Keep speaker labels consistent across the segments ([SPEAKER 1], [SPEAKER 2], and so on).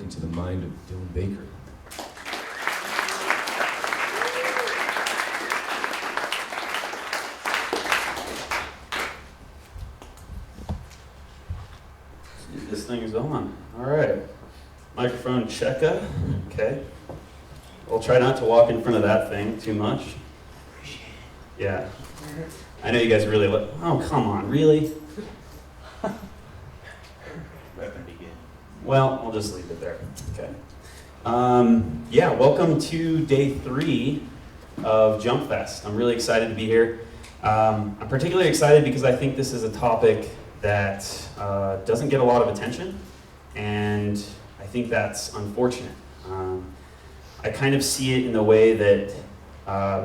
[SPEAKER 1] into the mind of Dylan Baker.
[SPEAKER 2] This thing is on. All right. Microphone checka. Okay. We'll try not to walk in front of that thing too much. Yeah. I know you guys really look. Oh, come on, really? Well, we'll just leave it there. Okay. Yeah, welcome to day 3 of JUMPfest. I'm really excited to be here. I'm particularly excited because I think this is a topic that doesn't get a lot of attention, and I think that's unfortunate. I kind of see it in the way that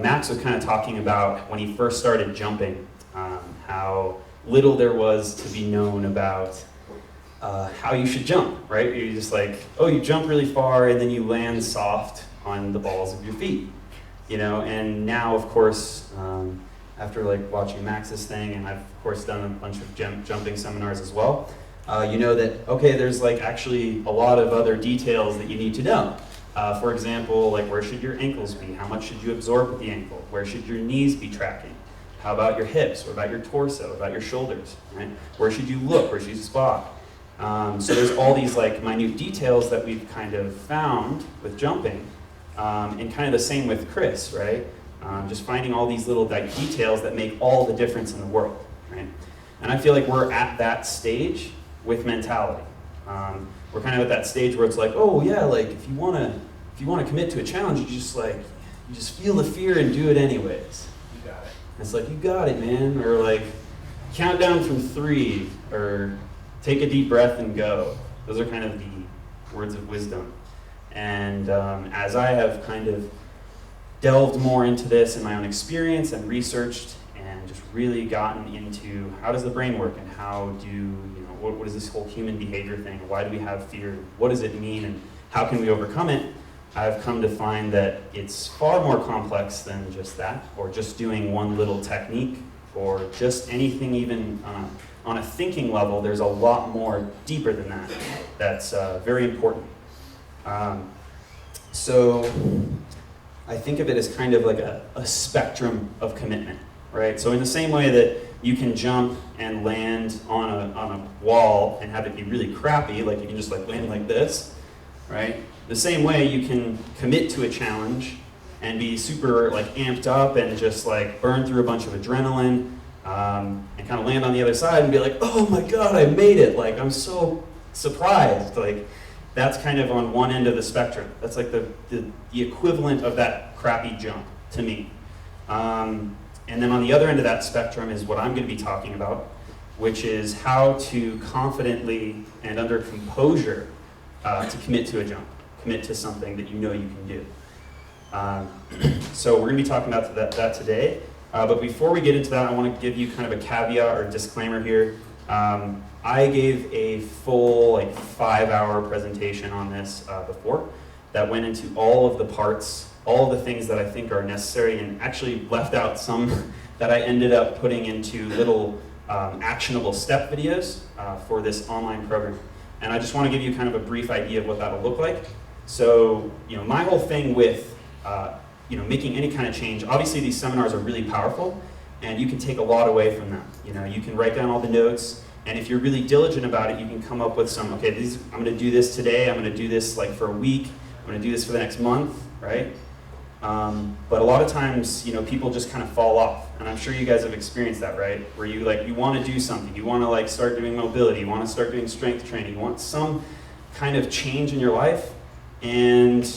[SPEAKER 2] Max was kind of talking about when he first started jumping, how little there was to be known about how you should jump, right? You're just like, oh, you jump really far and then you land soft on the balls of your feet, you know? And now, of course, after like watching Max's thing, and I've of course done a bunch of jumping seminars as well, you know that, okay, there's like actually a lot of other details that you need to know. For example, like where should your ankles be? How much should you absorb with the ankle? Where should your knees be tracking? How about your hips? What about your torso? What about your shoulders? Right? Where should you look? Where should you spot? So there's all these like minute details that we've kind of found with jumping, and kind of the same with Chris, right? Just finding all these little details that make all the difference in the world, right? And I feel like we're at that stage with mentality. We're kind of at that stage where it's like, oh yeah, like if you want to commit to a challenge, you just feel the fear and do it anyways.
[SPEAKER 3] You got it.
[SPEAKER 2] It's like, you got it, man. Or like, count down from 3, or take a deep breath and go. Those are kind of the words of wisdom. And as I have kind of delved more into this in my own experience and researched and just really gotten into how does the brain work and how do, what is this whole human behavior thing? Why do we have fear? What does it mean and how can we overcome it? I've come to find that it's far more complex than just that, or just doing one little technique, or just anything even on a thinking level. There's a lot more deeper than that that's very important. So I think of it as kind of like a spectrum of commitment, right? So in the same way that you can jump and land on a wall and have it be really crappy, like you can just like land like this, right? The same way you can commit to a challenge and be super like amped up and just like burn through a bunch of adrenaline, and kind of land on the other side and be like, oh my God, I made it. Like, I'm so surprised. Like, that's kind of on one end of the spectrum. That's like the equivalent of that crappy jump to me. And then on the other end of that spectrum is what I'm going to be talking about, which is how to confidently and under composure to commit to a jump, commit to something that you know you can do. So we're going to be talking about that today. But before we get into that, I want to give you kind of a caveat or disclaimer here. I gave a full 5-hour presentation on this before that went into all of the parts, all of the things that I think are necessary, and actually left out some that I ended up putting into little actionable step videos for this online program. And I just want to give you kind of a brief idea of what that'll look like. So, my whole thing with making any kind of change, obviously these seminars are really powerful and you can take a lot away from them. You can write down all the notes, and if you're really diligent about it, you can come up with some, okay, I'm going to do this today, I'm going to do this for a week, I'm going to do this for the next month, right? But a lot of times, people just kind of fall off, and I'm sure you guys have experienced that, right? Where you want to do something, you want to start doing mobility, you want to start doing strength training, you want some kind of change in your life, and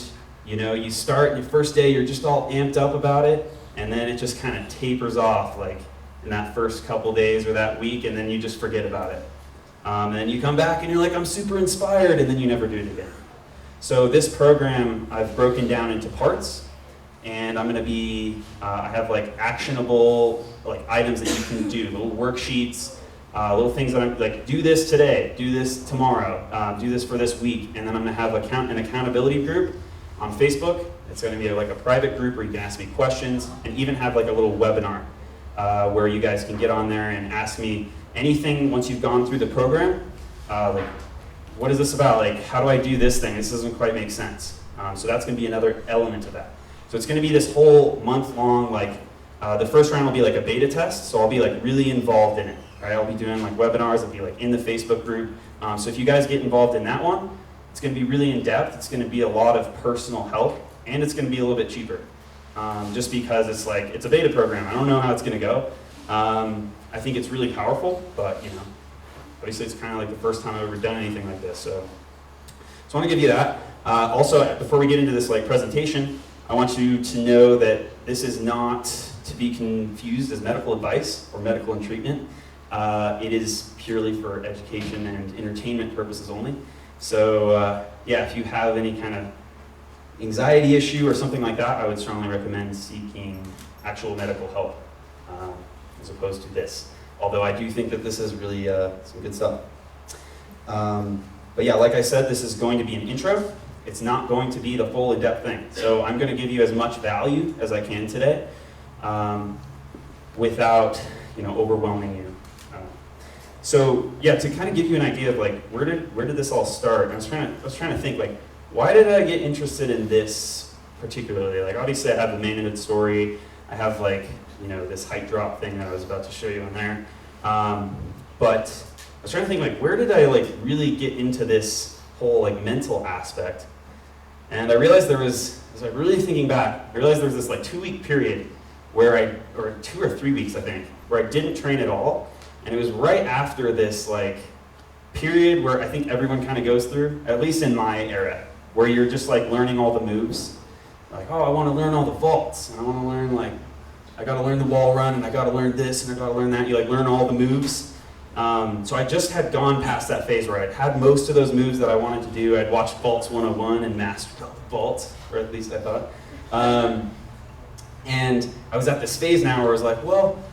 [SPEAKER 2] you start, your first day, you're just all amped up about it, and then it just kind of tapers off, in that first couple days or that week, and then you just forget about it. And then you come back and you're like, I'm super inspired, and then you never do it again. So this program, I've broken down into parts, and I'm going to be, I have actionable items that you can do, little worksheets, little things that I'm do this today, do this tomorrow, do this for this week, and then I'm going to have an accountability group on Facebook. It's going to be a private group where you can ask me questions, and even have a little webinar where you guys can get on there and ask me anything once you've gone through the program. what is this about? Like, how do I do this thing? This doesn't quite make sense. So that's going to be another element of that. So it's going to be this whole month-long, like, the first round will be like a beta test, so I'll be like really involved in it. Right? I'll be doing like webinars, I'll be like in the Facebook group. So if you guys get involved in that one, it's going to be really in-depth, it's going to be a lot of personal help, and it's going to be a little bit cheaper. Just because it's like, it's a beta program. I don't know how it's going to go. I think it's really powerful, but you know, obviously it's kind of like the first time I've ever done anything like this. So I want to give you that. Also, before we get into this like presentation, I want you to know that this is not to be confused as medical advice or medical and treatment. It is purely for education and entertainment purposes only. So yeah, if you have any kind of anxiety issue or something like that, I would strongly recommend seeking actual medical help as opposed to this. Although I do think that this is really some good stuff. But yeah, like I said, this is going to be an intro. It's not going to be the full in-depth thing. So I'm going to give you as much value as I can today without, you know, overwhelming you. So yeah, to kind of give you an idea of like where did this all start? I was trying to think like, why did I get interested in this particularly? Like obviously I have the manhood story. I have like, you know, this height drop thing that I was about to show you in there. But I was trying to think like, where did I like really get into this whole like mental aspect? And I realized there was, as I really thinking back, I realized there was this like 2-week period where or 2 or 3 weeks I think, where I didn't train at all. And it was right after this like period where I think everyone kind of goes through, at least in my era, where you're just like learning all the moves. Like, oh, I want to learn all the vaults, and I want to learn like, I got to learn the wall run, and I got to learn this, and I got to learn that. You like learn all the moves. So I just had gone past that phase where I'd had most of those moves that I wanted to do. I'd watched Vaults 101 and mastered all the vaults, or at least I thought. And I was at this phase now where I was like, well,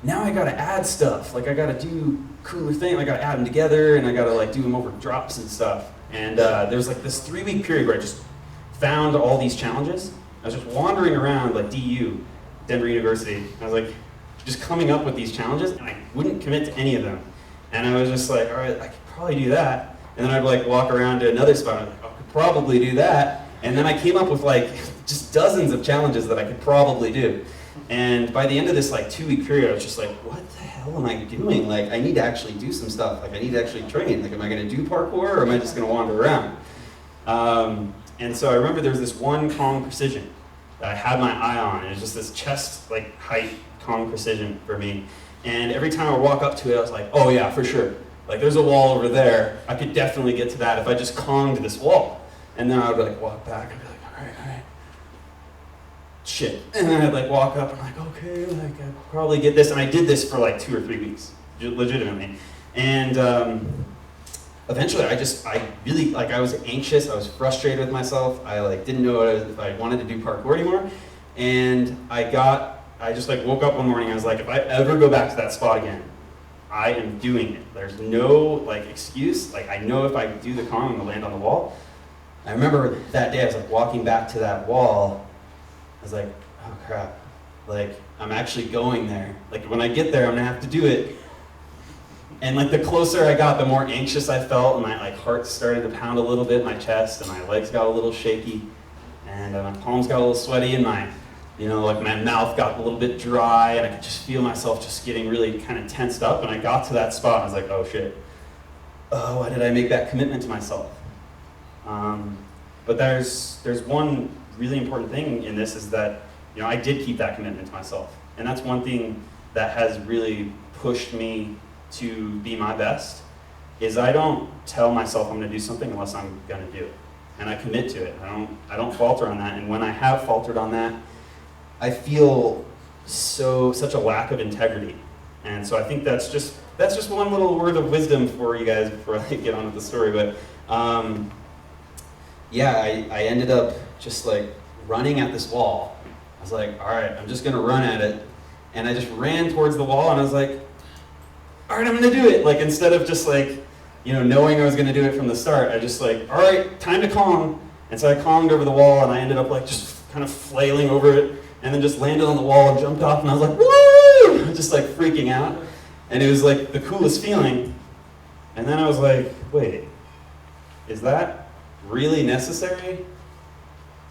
[SPEAKER 2] now I gotta add stuff. Like I gotta do cooler things. I gotta add them together, and I gotta like do them over drops and stuff. And there was like this 3-week period where I just found all these challenges. I was just wandering around like DU, Denver University. I was like just coming up with these challenges, and I wouldn't commit to any of them. And I was just like, all right, I could probably do that. And then I'd like walk around to another spot, and I'm like, I could probably do that. And then I came up with like just dozens of challenges that I could probably do. And by the end of this like 2-week period, I was just like, what the hell am I doing? Like, I need to actually do some stuff. Like, I need to actually train. Like, am I going to do parkour, or am I just going to wander around? And so I remember there was this one Kong precision that I had my eye on. And it was just this chest like height Kong precision for me. And every time I walk up to it, I was like, oh yeah, for sure. Like, there's a wall over there. I could definitely get to that if I just Konged this wall. And then I would like walk back and be like, all right. Shit. And then I'd like walk up and I'm like, okay, like I probably get this. And I did this for like 2 or 3 weeks, legitimately. And eventually I really, like I was anxious, I was frustrated with myself. I like didn't know if I wanted to do parkour anymore. And I just like woke up one morning, I was like, if I ever go back to that spot again, I am doing it. There's no like excuse. Like I know if I do the Kong, I'm gonna land on the wall. I remember that day I was like walking back to that wall. I was like, oh crap, like I'm actually going there. Like when I get there, I'm gonna have to do it. And like the closer I got, the more anxious I felt, and my like heart started to pound a little bit in my chest, and my legs got a little shaky, and my palms got a little sweaty, and my, you know, like my mouth got a little bit dry, and I could just feel myself just getting really kind of tensed up. And I got to that spot, and I was like, oh shit, oh, why did I make that commitment to myself? But there's one really important thing in this is that, you know, I did keep that commitment to myself. And that's one thing that has really pushed me to be my best, is I don't tell myself I'm gonna do something unless I'm gonna do it. And I commit to it. I don't falter on that. And when I have faltered on that, I feel such a lack of integrity. And so I think that's just one little word of wisdom for you guys before I get on with the story. But yeah, I ended up just like running at this wall. I was like, all right, I'm just gonna run at it. And I just ran towards the wall, and I was like, all right, I'm gonna do it. Like instead of just like, you know, knowing I was gonna do it from the start, I just like, all right, time to Kong. And so I Konged over the wall, and I ended up like just kind of flailing over it, and then just landed on the wall and jumped off, and I was like, woo! Just like freaking out. And it was like the coolest feeling. And then I was like, wait, is that really necessary?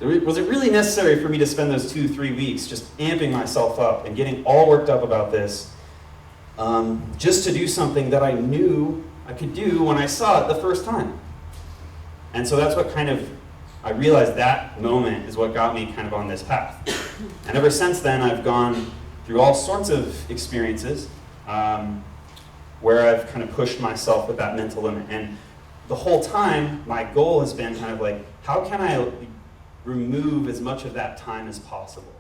[SPEAKER 2] Was it really necessary for me to spend those 2-3 weeks just amping myself up and getting all worked up about this, just to do something that I knew I could do when I saw it the first time? And so that's what I realized that moment is what got me kind of on this path. And ever since then, I've gone through all sorts of experiences where I've kind of pushed myself with that mental limit. And the whole time, my goal has been kind of like, how can I remove as much of that time as possible,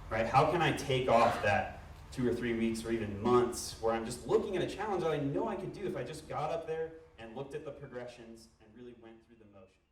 [SPEAKER 2] right? How can I take off that 2 or 3 weeks or even months where I'm just looking at a challenge that I know I could do if I just got up there and looked at the progressions and really went through the motions?